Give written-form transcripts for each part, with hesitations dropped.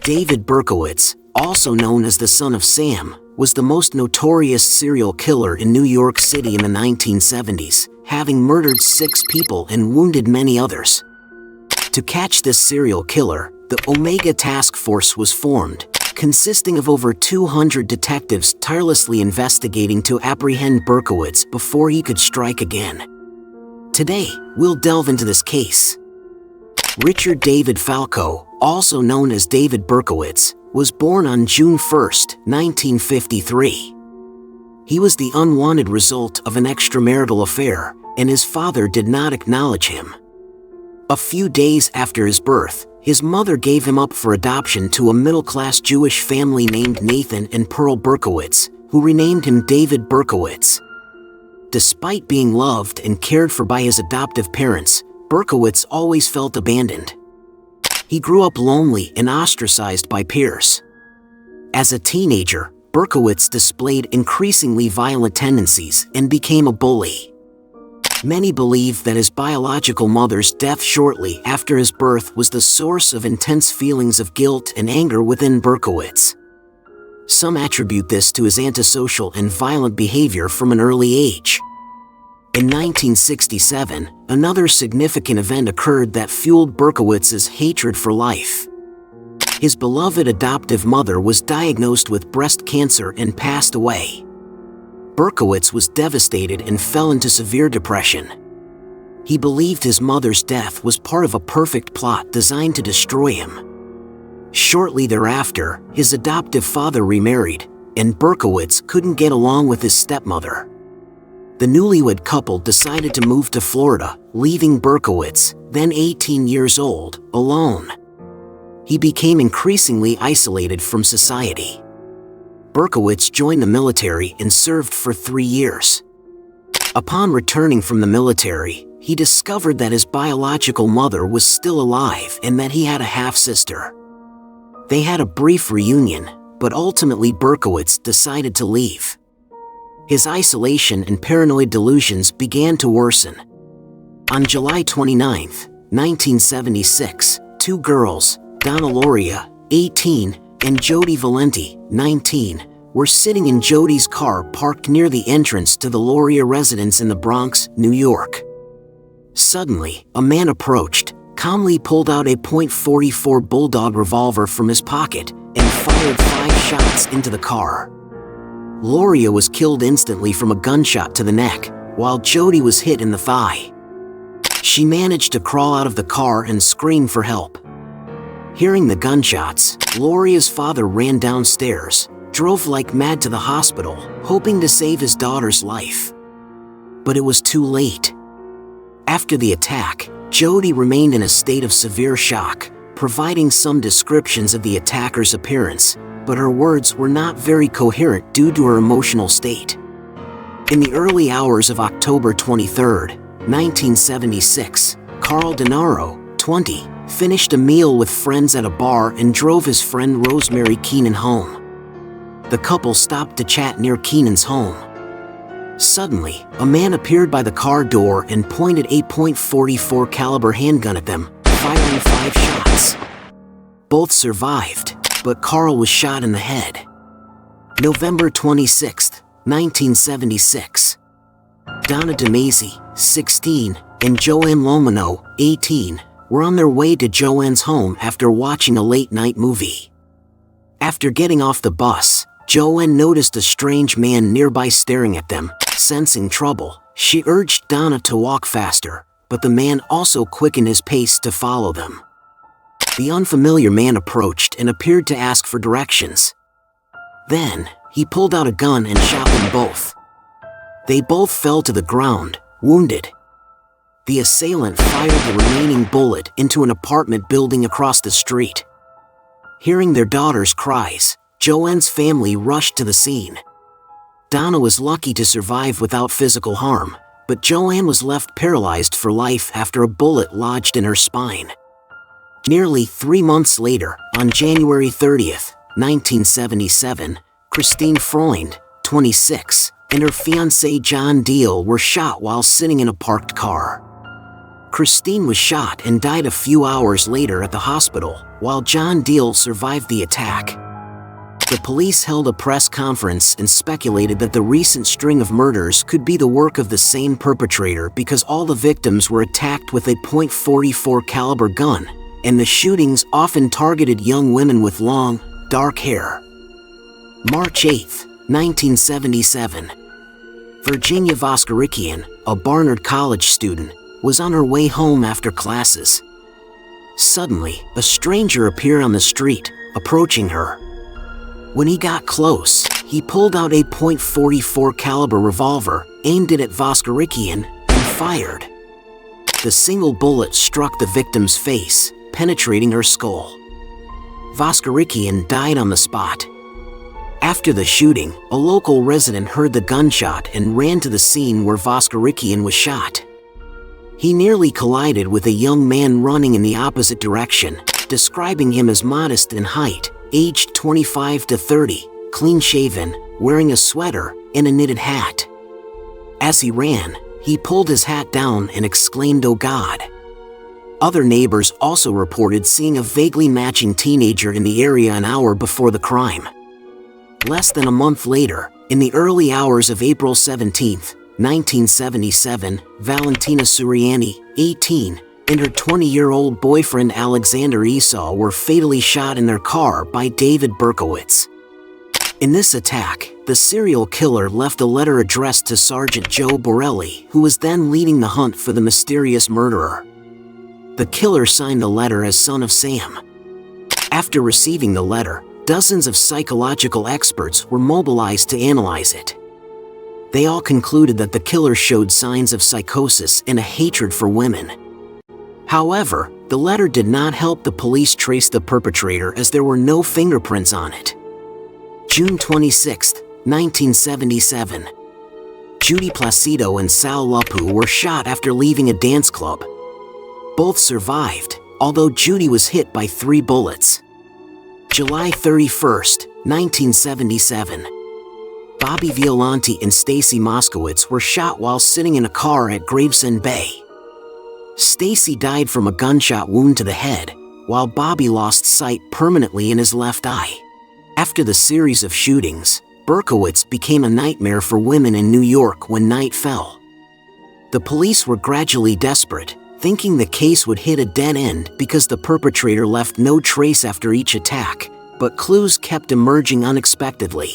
David Berkowitz, also known as the Son of Sam, was the most notorious serial killer in New York City in the 1970s, having murdered 6 people and wounded many others. To catch this serial killer, the Omega Task Force was formed, consisting of over 200 detectives tirelessly investigating to apprehend Berkowitz before he could strike again. Today, we'll delve into this case. Richard David Falco, also known as David Berkowitz, was born on June 1, 1953. He was the unwanted result of an extramarital affair, and his father did not acknowledge him. A few days after his birth, his mother gave him up for adoption to a middle-class Jewish family named Nathan and Pearl Berkowitz, who renamed him David Berkowitz. Despite being loved and cared for by his adoptive parents, Berkowitz always felt abandoned. He grew up lonely and ostracized by peers. As a teenager, Berkowitz displayed increasingly violent tendencies and became a bully. Many believe that his biological mother's death shortly after his birth was the source of intense feelings of guilt and anger within Berkowitz. Some attribute this to his antisocial and violent behavior from an early age. In 1967, another significant event occurred that fueled Berkowitz's hatred for life. His beloved adoptive mother was diagnosed with breast cancer and passed away. Berkowitz was devastated and fell into severe depression. He believed his mother's death was part of a perfect plot designed to destroy him. Shortly thereafter, his adoptive father remarried, and Berkowitz couldn't get along with his stepmother. The newlywed couple decided to move to Florida, leaving Berkowitz, then 18 years old, alone. He became increasingly isolated from society. Berkowitz joined the military and served for 3 years. Upon returning from the military, he discovered that his biological mother was still alive and that he had a half-sister. They had a brief reunion, but ultimately Berkowitz decided to leave. His isolation and paranoid delusions began to worsen. On July 29, 1976, 2 girls, Donna Loria, 18, and Jody Valenti, 19, were sitting in Jody's car parked near the entrance to the Loria residence in the Bronx, New York. Suddenly, a man approached, calmly pulled out a .44 Bulldog revolver from his pocket, and fired 5 shots into the car. Loria was killed instantly from a gunshot to the neck, while Jody was hit in the thigh. She managed to crawl out of the car and scream for help. Hearing the gunshots, Loria's father ran downstairs, drove like mad to the hospital, hoping to save his daughter's life. But it was too late. After the attack, Jody remained in a state of severe shock, providing some descriptions of the attacker's appearance, but her words were not very coherent due to her emotional state. In the early hours of October 23, 1976, Carl Denaro, 20, finished a meal with friends at a bar and drove his friend Rosemary Keenan home. The couple stopped to chat near Keenan's home. Suddenly, a man appeared by the car door and pointed a .44 caliber handgun at them, firing 5 shots. Both survived, but Carl was shot in the head. November 26, 1976. Donna DeMasi, 16, and Joanne Lomino, 18, were on their way to Joanne's home after watching a late-night movie. After getting off the bus, Joanne noticed a strange man nearby staring at them. Sensing trouble, she urged Donna to walk faster, but the man also quickened his pace to follow them. The unfamiliar man approached and appeared to ask for directions. Then, he pulled out a gun and shot them both. They both fell to the ground, wounded. The assailant fired the remaining bullet into an apartment building across the street. Hearing their daughter's cries, Joanne's family rushed to the scene. Donna was lucky to survive without physical harm, but Joanne was left paralyzed for life after a bullet lodged in her spine. Nearly 3 months later, on January 30, 1977, Christine Freund, 26, and her fiancé John Deal were shot while sitting in a parked car. Christine was shot and died a few hours later at the hospital, while John Deal survived the attack. The police held a press conference and speculated that the recent string of murders could be the work of the same perpetrator because all the victims were attacked with a .44 caliber gun, and the shootings often targeted young women with long, dark hair. March 8, 1977. Virginia Voskerikian, a Barnard College student, was on her way home after classes. Suddenly, a stranger appeared on the street, approaching her. When he got close, he pulled out a .44 caliber revolver, aimed it at Voskerikian, and fired. The single bullet struck the victim's face, penetrating her skull. Voskerikian died on the spot. After the shooting, a local resident heard the gunshot and ran to the scene where Voskerikian was shot. He nearly collided with a young man running in the opposite direction, describing him as modest in height, aged 25 to 30, clean-shaven, wearing a sweater and a knitted hat. As he ran, he pulled his hat down and exclaimed, "Oh God." Other neighbors also reported seeing a vaguely matching teenager in the area an hour before the crime. Less than a month later, in the early hours of April 17, 1977, Valentina Suriani, 18, and her 20-year-old boyfriend Alexander Esau were fatally shot in their car by David Berkowitz. In this attack, the serial killer left a letter addressed to Sergeant Joe Borelli, who was then leading the hunt for the mysterious murderer. The killer signed the letter as Son of Sam. After receiving the letter, dozens of psychological experts were mobilized to analyze it. They all concluded that the killer showed signs of psychosis and a hatred for women. However, the letter did not help the police trace the perpetrator as there were no fingerprints on it. June 26, 1977. Judy Placido and Sal Lupu were shot after leaving a dance club. Both survived, although Judy was hit by 3 bullets. July 31, 1977. Bobby Violante and Stacy Moskowitz were shot while sitting in a car at Gravesend Bay. Stacy died from a gunshot wound to the head, while Bobby lost sight permanently in his left eye. After the series of shootings, Berkowitz became a nightmare for women in New York when night fell. The police were gradually desperate, thinking the case would hit a dead end because the perpetrator left no trace after each attack, but clues kept emerging unexpectedly.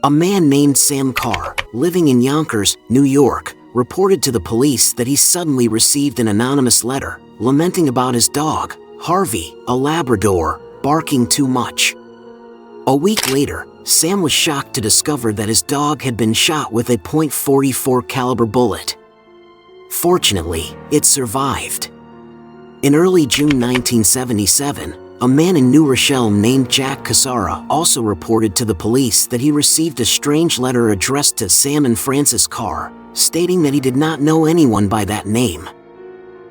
A man named Sam Carr, living in Yonkers, New York, reported to the police that he suddenly received an anonymous letter lamenting about his dog, Harvey, a Labrador, barking too much. A week later, Sam was shocked to discover that his dog had been shot with a .44 caliber bullet. Fortunately, it survived. In early June 1977, a man in New Rochelle named Jack Cassara also reported to the police that he received a strange letter addressed to Sam and Francis Carr, stating that he did not know anyone by that name.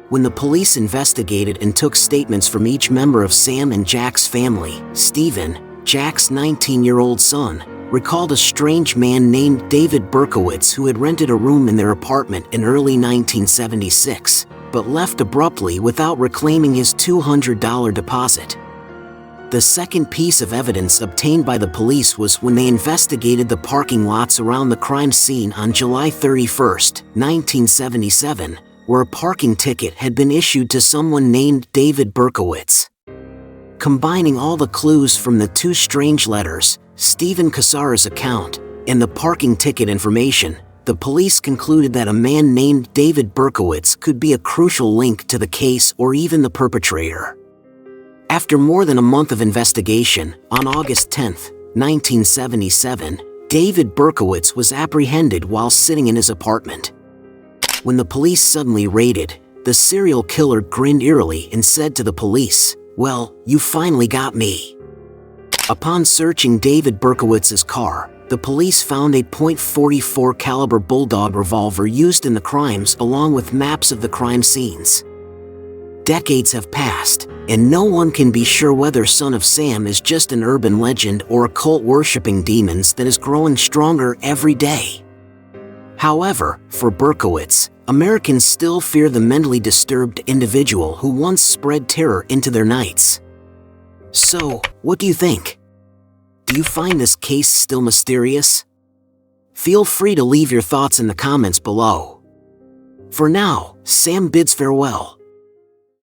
When the police investigated and took statements from each member of Sam and Jack's family, Stephen, Jack's 19-year-old son, recalled a strange man named David Berkowitz who had rented a room in their apartment in early 1976, but left abruptly without reclaiming his $200 deposit. The second piece of evidence obtained by the police was when they investigated the parking lots around the crime scene on July 31, 1977, where a parking ticket had been issued to someone named David Berkowitz. Combining all the clues from the 2 strange letters, Stephen Cassara's account, and the parking ticket information, the police concluded that a man named David Berkowitz could be a crucial link to the case or even the perpetrator. After more than a month of investigation, on August 10, 1977, David Berkowitz was apprehended while sitting in his apartment. When the police suddenly raided, the serial killer grinned eerily and said to the police, "Well, you finally got me." Upon searching David Berkowitz's car, the police found a .44 caliber bulldog revolver used in the crimes along with maps of the crime scenes. Decades have passed, and no one can be sure whether Son of Sam is just an urban legend or a cult worshipping demons that is growing stronger every day. However, for Berkowitz, Americans still fear the mentally disturbed individual who once spread terror into their nights. So, what do you think? Do you find this case still mysterious? Feel free to leave your thoughts in the comments below. For now, Sam bids farewell.